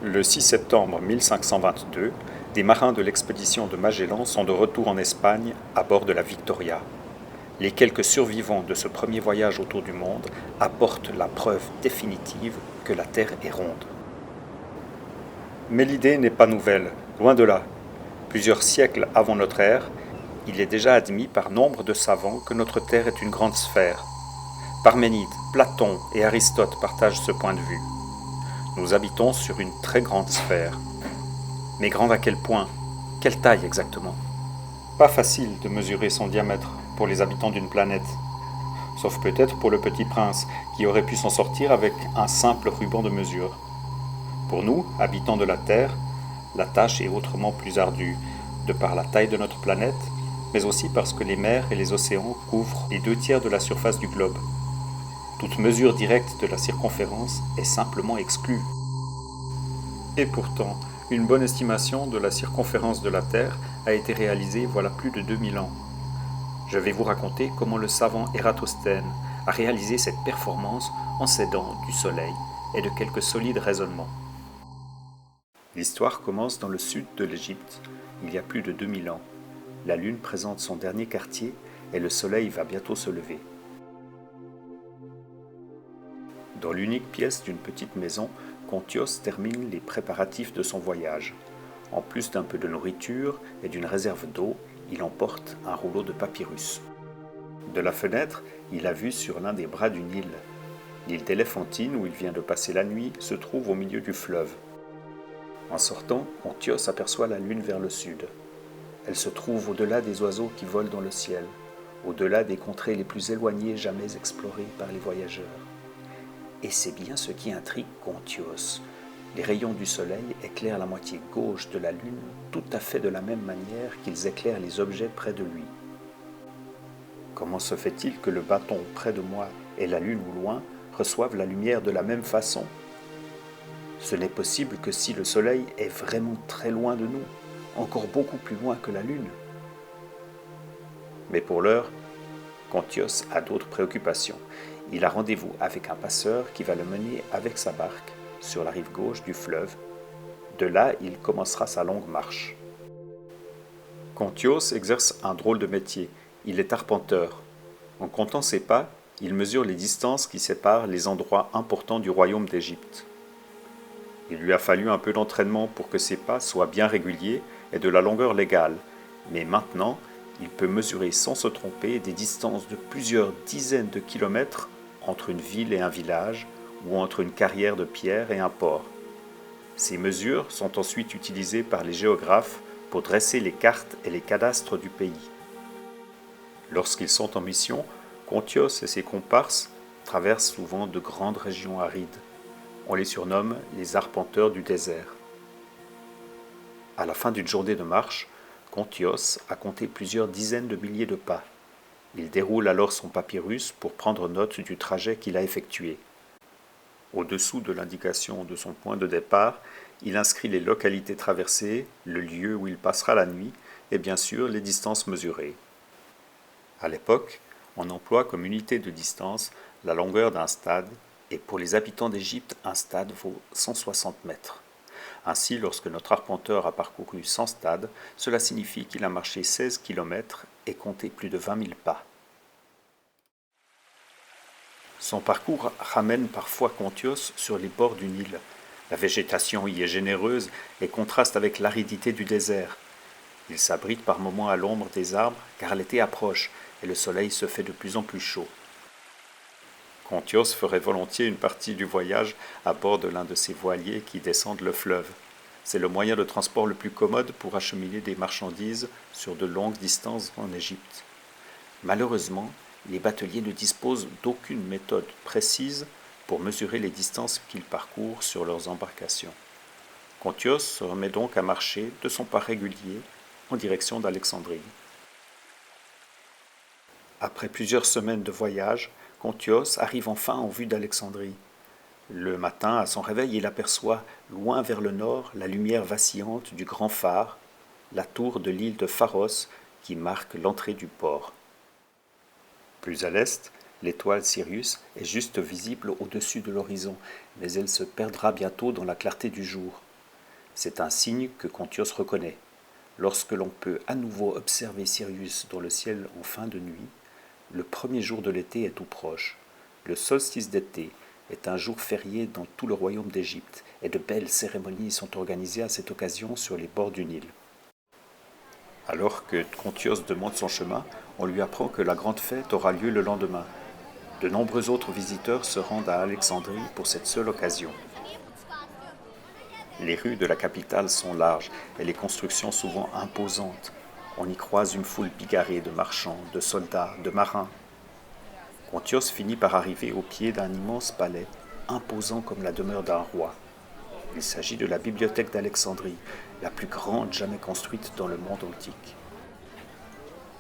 Le 6 septembre 1522, des marins de l'expédition de Magellan sont de retour en Espagne à bord de la Victoria. Les quelques survivants de ce premier voyage autour du monde apportent la preuve définitive que la Terre est ronde. Mais l'idée n'est pas nouvelle, loin de là. Plusieurs siècles avant notre ère, il est déjà admis par nombre de savants que notre Terre est une grande sphère. Parménide, Platon et Aristote partagent ce point de vue. Nous habitons sur une très grande sphère. Mais grande à quel point? Quelle taille exactement? Pas facile de mesurer son diamètre pour les habitants d'une planète. Sauf peut-être pour le petit prince, qui aurait pu s'en sortir avec un simple ruban de mesure. Pour nous, habitants de la Terre, la tâche est autrement plus ardue, de par la taille de notre planète, mais aussi parce que les mers et les océans couvrent les 2/3 de la surface du globe. Toute mesure directe de la circonférence est simplement exclue. Et pourtant, une bonne estimation de la circonférence de la Terre a été réalisée voilà plus de 2000 ans. Je vais vous raconter comment le savant Ératosthène a réalisé cette performance en s'aidant du Soleil et de quelques solides raisonnements. L'histoire commence dans le sud de l'Égypte, il y a plus de 2000 ans. La Lune présente son dernier quartier et le Soleil va bientôt se lever. Dans l'unique pièce d'une petite maison, Contios termine les préparatifs de son voyage. En plus d'un peu de nourriture et d'une réserve d'eau, il emporte un rouleau de papyrus. De la fenêtre, il a vue sur l'un des bras du Nil. L'île d'Éléphantine, où il vient de passer la nuit, se trouve au milieu du fleuve. En sortant, Contios aperçoit la lune vers le sud. Elle se trouve au-delà des oiseaux qui volent dans le ciel, au-delà des contrées les plus éloignées jamais explorées par les voyageurs. Et c'est bien ce qui intrigue Contios. Les rayons du soleil éclairent la moitié gauche de la lune tout à fait de la même manière qu'ils éclairent les objets près de lui. Comment se fait-il que le bâton près de moi et la lune au loin reçoivent la lumière de la même façon? Ce n'est possible que si le soleil est vraiment très loin de nous, encore beaucoup plus loin que la lune. Mais pour l'heure, Contios a d'autres préoccupations. Il a rendez-vous avec un passeur qui va le mener avec sa barque sur la rive gauche du fleuve. De là, il commencera sa longue marche. Contios exerce un drôle de métier. Il est arpenteur. En comptant ses pas, il mesure les distances qui séparent les endroits importants du royaume d'Égypte. Il lui a fallu un peu d'entraînement pour que ses pas soient bien réguliers et de la longueur légale. Mais maintenant, il peut mesurer sans se tromper des distances de plusieurs dizaines de kilomètres entre une ville et un village, ou entre une carrière de pierre et un port. Ces mesures sont ensuite utilisées par les géographes pour dresser les cartes et les cadastres du pays. Lorsqu'ils sont en mission, Contios et ses comparses traversent souvent de grandes régions arides. On les surnomme les arpenteurs du désert. À la fin d'une journée de marche, Contios a compté plusieurs dizaines de milliers de pas. Il déroule alors son papyrus pour prendre note du trajet qu'il a effectué. Au-dessous de l'indication de son point de départ, il inscrit les localités traversées, le lieu où il passera la nuit et bien sûr les distances mesurées. À l'époque, on emploie comme unité de distance la longueur d'un stade et pour les habitants d'Égypte, un stade vaut 160 mètres. Ainsi, lorsque notre arpenteur a parcouru 100 stades, cela signifie qu'il a marché 16 km et compté plus de 20 000 pas. Son parcours ramène parfois Contios sur les bords du Nil. La végétation y est généreuse et contraste avec l'aridité du désert. Il s'abrite par moments à l'ombre des arbres car l'été approche et le soleil se fait de plus en plus chaud. Contios ferait volontiers une partie du voyage à bord de l'un de ces voiliers qui descendent le fleuve. C'est le moyen de transport le plus commode pour acheminer des marchandises sur de longues distances en Égypte. Malheureusement, les bateliers ne disposent d'aucune méthode précise pour mesurer les distances qu'ils parcourent sur leurs embarcations. Contios se remet donc à marcher de son pas régulier en direction d'Alexandrie. Après plusieurs semaines de voyage, Contios arrive enfin en vue d'Alexandrie. Le matin, à son réveil, il aperçoit, loin vers le nord, la lumière vacillante du grand phare, la tour de l'île de Pharos qui marque l'entrée du port. Plus à l'est, l'étoile Sirius est juste visible au-dessus de l'horizon, mais elle se perdra bientôt dans la clarté du jour. C'est un signe que Contios reconnaît. Lorsque l'on peut à nouveau observer Sirius dans le ciel en fin de nuit, le premier jour de l'été est tout proche. Le solstice d'été est un jour férié dans tout le royaume d'Égypte, et de belles cérémonies sont organisées à cette occasion sur les bords du Nil. Alors que Contios demande son chemin, on lui apprend que la grande fête aura lieu le lendemain. De nombreux autres visiteurs se rendent à Alexandrie pour cette seule occasion. Les rues de la capitale sont larges et les constructions souvent imposantes. On y croise une foule bigarrée de marchands, de soldats, de marins. Contios finit par arriver au pied d'un immense palais, imposant comme la demeure d'un roi. Il s'agit de la bibliothèque d'Alexandrie, la plus grande jamais construite dans le monde antique.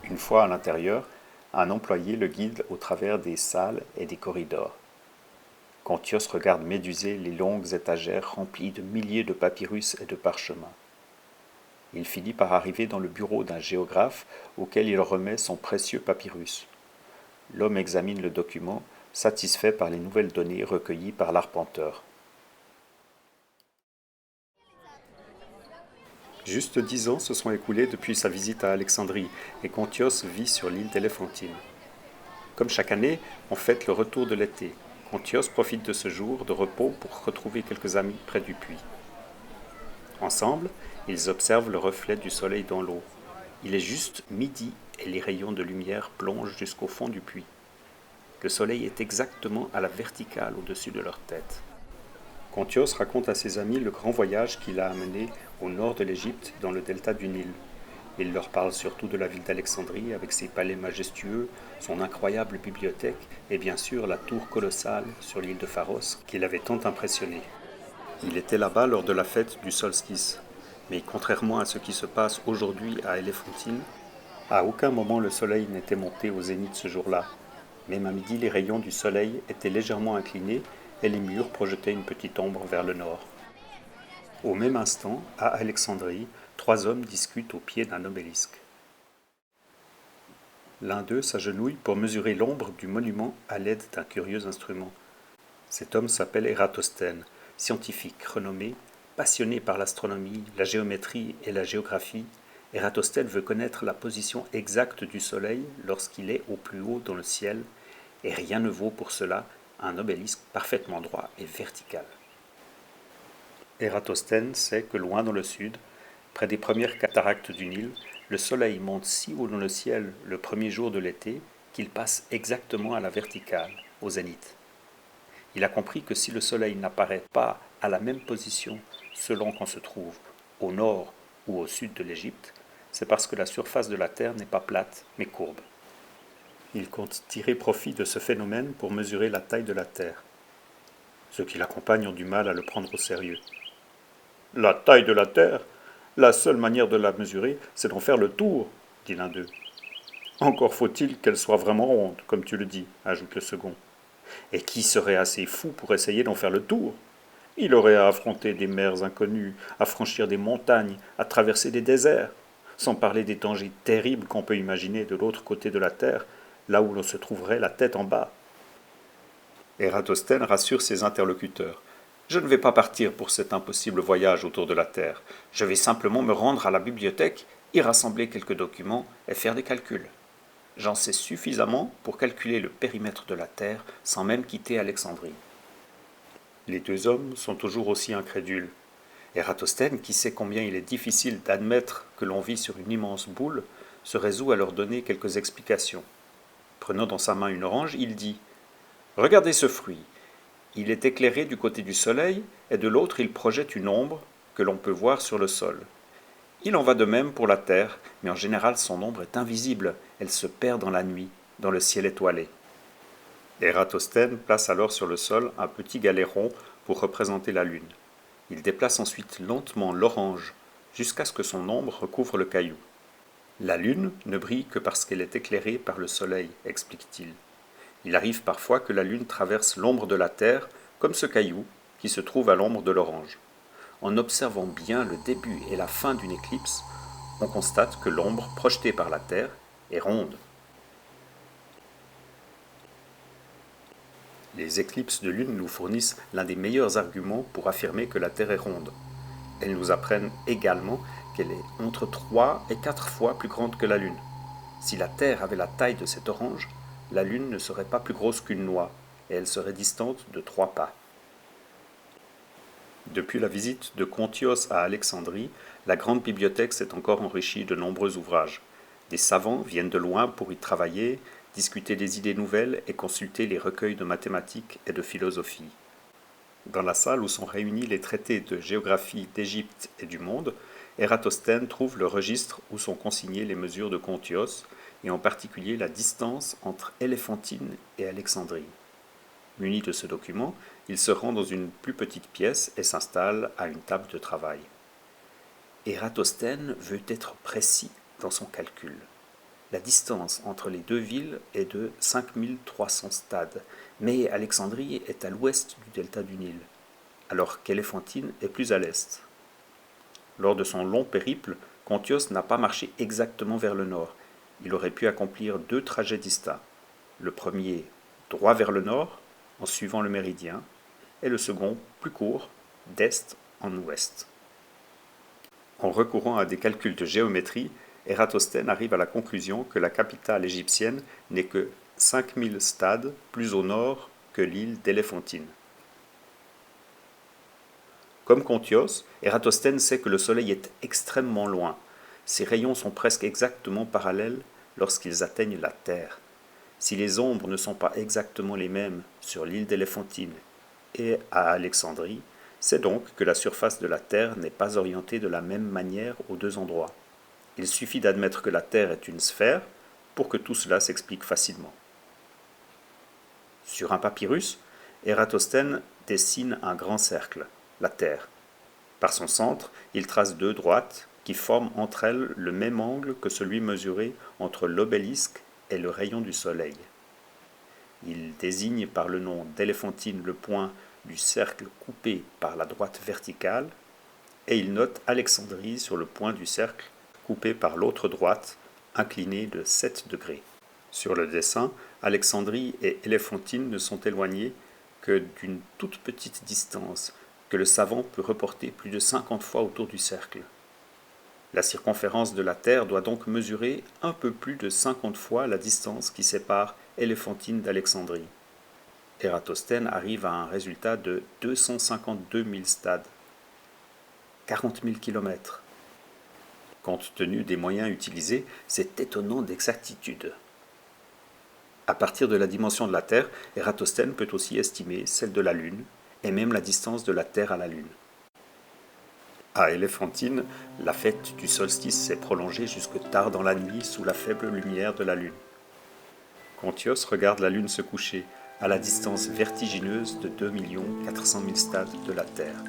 Une fois à l'intérieur, un employé le guide au travers des salles et des corridors. Contios regarde médusé les longues étagères remplies de milliers de papyrus et de parchemins. Il finit par arriver dans le bureau d'un géographe auquel il remet son précieux papyrus. L'homme examine le document, satisfait par les nouvelles données recueillies par l'arpenteur. Juste 10 ans se sont écoulés depuis sa visite à Alexandrie et Contios vit sur l'île d'Éléphantine. Comme chaque année, on fête le retour de l'été. Contios profite de ce jour de repos pour retrouver quelques amis près du puits. Ensemble, ils observent le reflet du soleil dans l'eau. Il est juste midi et les rayons de lumière plongent jusqu'au fond du puits. Le soleil est exactement à la verticale au-dessus de leur tête. Contios raconte à ses amis le grand voyage qu'il a amené au nord de l'Égypte dans le delta du Nil. Il leur parle surtout de la ville d'Alexandrie avec ses palais majestueux, son incroyable bibliothèque et bien sûr la tour colossale sur l'île de Pharos qui l'avait tant impressionné. Il était là-bas lors de la fête du solstice, mais contrairement à ce qui se passe aujourd'hui à Éléphantine, à aucun moment le soleil n'était monté au zénith ce jour-là. Même à midi, les rayons du soleil étaient légèrement inclinés et les murs projetaient une petite ombre vers le nord. Au même instant, à Alexandrie, 3 hommes discutent au pied d'un obélisque. L'un d'eux s'agenouille pour mesurer l'ombre du monument à l'aide d'un curieux instrument. Cet homme s'appelle Ératosthène, scientifique renommé, passionné par l'astronomie, la géométrie et la géographie. Ératosthène veut connaître la position exacte du Soleil lorsqu'il est au plus haut dans le ciel, et rien ne vaut pour cela un obélisque parfaitement droit et vertical. Ératosthène sait que loin dans le sud, près des premières cataractes du Nil, le soleil monte si haut dans le ciel le premier jour de l'été qu'il passe exactement à la verticale, au zénith. Il a compris que si le soleil n'apparaît pas à la même position selon qu'on se trouve au nord ou au sud de l'Égypte, c'est parce que la surface de la Terre n'est pas plate, mais courbe. Il compte tirer profit de ce phénomène pour mesurer la taille de la Terre. Ceux qui l'accompagnent ont du mal à le prendre au sérieux. La taille de la Terre? La seule manière de la mesurer, c'est d'en faire le tour, dit l'un d'eux. Encore faut-il qu'elle soit vraiment ronde, comme tu le dis, ajoute le second. Et qui serait assez fou pour essayer d'en faire le tour? Il aurait à affronter des mers inconnues, à franchir des montagnes, à traverser des déserts, sans parler des dangers terribles qu'on peut imaginer de l'autre côté de la Terre, là où l'on se trouverait la tête en bas. Ératosthène rassure ses interlocuteurs. Je ne vais pas partir pour cet impossible voyage autour de la Terre. Je vais simplement me rendre à la bibliothèque, y rassembler quelques documents et faire des calculs. J'en sais suffisamment pour calculer le périmètre de la Terre sans même quitter Alexandrie. Les 2 hommes sont toujours aussi incrédules. Ératosthène, qui sait combien il est difficile d'admettre que l'on vit sur une immense boule, se résout à leur donner quelques explications. Prenant dans sa main une orange, il dit « Regardez ce fruit. Il est éclairé du côté du soleil et de l'autre il projette une ombre que l'on peut voir sur le sol. Il en va de même pour la terre, mais en général son ombre est invisible, elle se perd dans la nuit, dans le ciel étoilé. » Ératosthène place alors sur le sol un petit galet rond pour représenter la lune. Il déplace ensuite lentement l'orange jusqu'à ce que son ombre recouvre le caillou. La lune ne brille que parce qu'elle est éclairée par le soleil, explique-t-il. Il arrive parfois que la lune traverse l'ombre de la Terre, comme ce caillou qui se trouve à l'ombre de l'orange. En observant bien le début et la fin d'une éclipse, on constate que l'ombre projetée par la Terre est ronde. Les éclipses de lune nous fournissent l'un des meilleurs arguments pour affirmer que la Terre est ronde. Elles nous apprennent également qu'elle est entre 3 et 4 fois plus grande que la Lune. Si la Terre avait la taille de cette orange, la Lune ne serait pas plus grosse qu'une noix, et elle serait distante de 3 pas. Depuis la visite de Contios à Alexandrie, la grande bibliothèque s'est encore enrichie de nombreux ouvrages. Des savants viennent de loin pour y travailler, discuter des idées nouvelles et consulter les recueils de mathématiques et de philosophie. Dans la salle où sont réunis les traités de géographie d'Égypte et du monde, Ératosthène trouve le registre où sont consignées les mesures de Contios, et en particulier la distance entre Éléphantine et Alexandrie. Muni de ce document, il se rend dans une plus petite pièce et s'installe à une table de travail. Ératosthène veut être précis dans son calcul. La distance entre les deux villes est de 5300 stades, mais Alexandrie est à l'ouest du delta du Nil, alors qu'Éléphantine est plus à l'est. Lors de son long périple, Contios n'a pas marché exactement vers le nord. Il aurait pu accomplir 2 trajets distincts. Le premier, droit vers le nord, en suivant le méridien, et le second, plus court, d'est en ouest. En recourant à des calculs de géométrie, Ératosthène arrive à la conclusion que la capitale égyptienne n'est que 5000 stades plus au nord que l'île d'Éléphantine. Comme Contios, Ératosthène sait que le Soleil est extrêmement loin. Ses rayons sont presque exactement parallèles lorsqu'ils atteignent la Terre. Si les ombres ne sont pas exactement les mêmes sur l'île d'Éléphantine et à Alexandrie, c'est donc que la surface de la Terre n'est pas orientée de la même manière aux deux endroits. Il suffit d'admettre que la Terre est une sphère pour que tout cela s'explique facilement. Sur un papyrus, Ératosthène dessine un grand cercle, la Terre. Par son centre, il trace 2 droites qui forment entre elles le même angle que celui mesuré entre l'obélisque et le rayon du Soleil. Il désigne par le nom d'Éléphantine le point du cercle coupé par la droite verticale, et il note Alexandrie sur le point du cercle coupé par l'autre droite, inclinée de 7 degrés. Sur le dessin, Alexandrie et Éléphantine ne sont éloignés que d'une toute petite distance, que le savant peut reporter plus de 50 fois autour du cercle. La circonférence de la Terre doit donc mesurer un peu plus de 50 fois la distance qui sépare Éléphantine d'Alexandrie. Ératosthène arrive à un résultat de 252 000 stades, 40 000 km. Compte tenu des moyens utilisés, c'est étonnant d'exactitude. À partir de la dimension de la Terre, Ératosthène peut aussi estimer celle de la Lune, et même la distance de la Terre à la Lune. À Éléphantine, la fête du solstice s'est prolongée jusque tard dans la nuit sous la faible lumière de la Lune. Contios regarde la Lune se coucher, à la distance vertigineuse de 2 400 000 stades de la Terre.